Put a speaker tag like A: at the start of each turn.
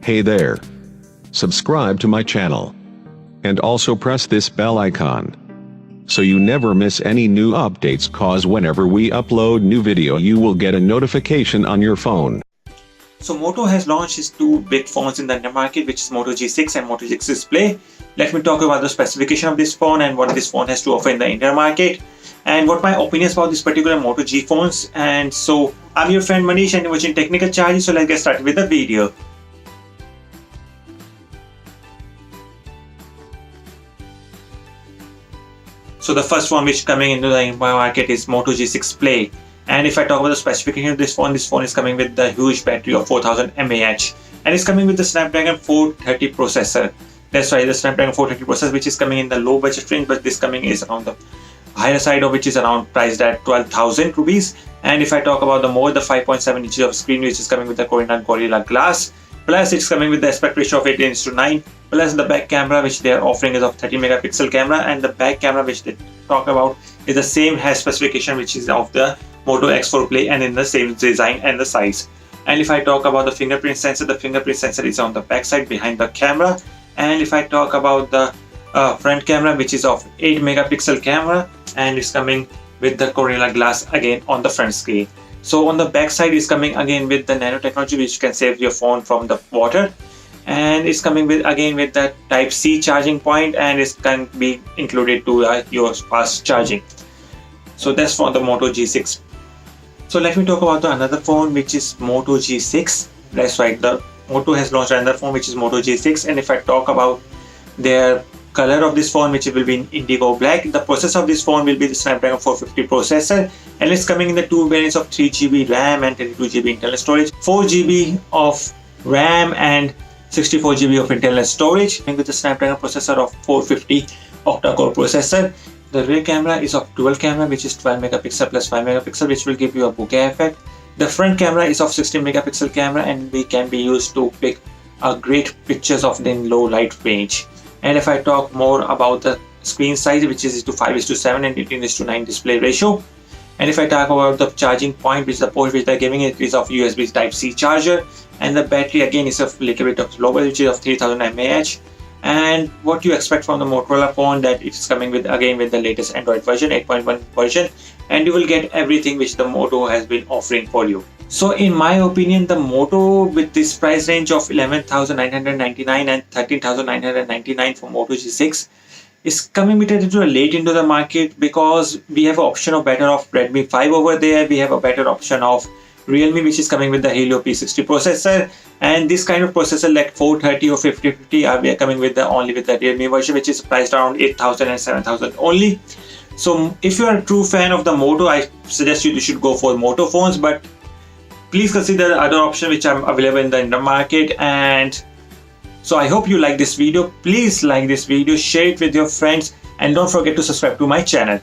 A: Hey there. Subscribe to my channel. And also press this bell icon, so you never miss any new updates, cause whenever we upload new video you will get a notification on your phone.
B: So Moto has launched its two big phones in the Indian market, which is Moto G6 and Moto G6 Display. Let me talk about the specification of this phone and what this phone has to offer in the Indian market, and what my opinions about this particular Moto G phones. And so I'm your friend Manish and you're watching Technical Charges. So let's get started with the video. So the first one which coming into the Indian market is Moto G6 Play. And if I talk about the specification of this phone is coming with the huge battery of 4000 mAh, and it's coming with the Snapdragon 430 processor. That's right, the Snapdragon 430 processor, which is coming in the low budget range, but this coming is around the higher side of which is around priced at 12,000 rupees. And if I talk about the 5.7 inches of screen, which is coming with the Gorilla Glass, plus it's coming with the aspect ratio of 18:9, plus the back camera which they are offering is of 30 megapixel camera, and the back camera which they talk about is the same has specification which is of the Moto X4 Play and in the same design and the size. And if I talk about the fingerprint sensor is on the back side behind the camera. And if I talk about the front camera, which is of 8 megapixel camera, and it's coming with the Gorilla Glass again on the front screen. So on the back side is coming again with the nanotechnology, which can save your phone from the water, and it's coming with again with the Type-C charging point, and it can be included to your fast charging. So that's for the Moto G6. So let me talk about another phone, which is Moto G6. That's right, the Moto has launched another phone which is Moto G6, and if I talk about their color of this phone, which will be in indigo black, the processor of this phone will be the Snapdragon 450 processor, and it's coming in the two variants of 3GB RAM and 32GB internal storage, 4GB of RAM and 64GB of internal storage, and with the Snapdragon processor of 450 octa-core processor. The rear camera is of dual camera, which is 12 megapixel plus 5 megapixel, which will give you a bokeh effect. The front camera is of 16 megapixel camera, and we can be used to pick great pictures of in low light range. And if I talk more about the screen size, which is 5:7 and 18:9 display ratio. And if I talk about the charging point, which the port which they're giving it is of USB Type-C charger, and the battery again is of little bit of lower, which is of 3000 mAh. And what you expect from the Motorola phone, that it's coming with again with the latest Android version 8.1 version, and you will get everything which the Moto has been offering for you. So in my opinion, the Moto with this price range of 11,999 and 13,999 for Moto G6 is coming a little late into the market, because we have an option of better of Redmi 5 over there. We have a better option of Realme, which is coming with the Helio P60 processor, and this kind of processor like 430 or 5050 are coming with the only with the Realme version, which is priced around 8,000 and 7,000 only. So if you are a true fan of the Moto, I suggest you should go for Moto phones, but please consider other options which are available in the market. And so I hope you like this video. Please like this video, share it with your friends, and don't forget to subscribe to my channel.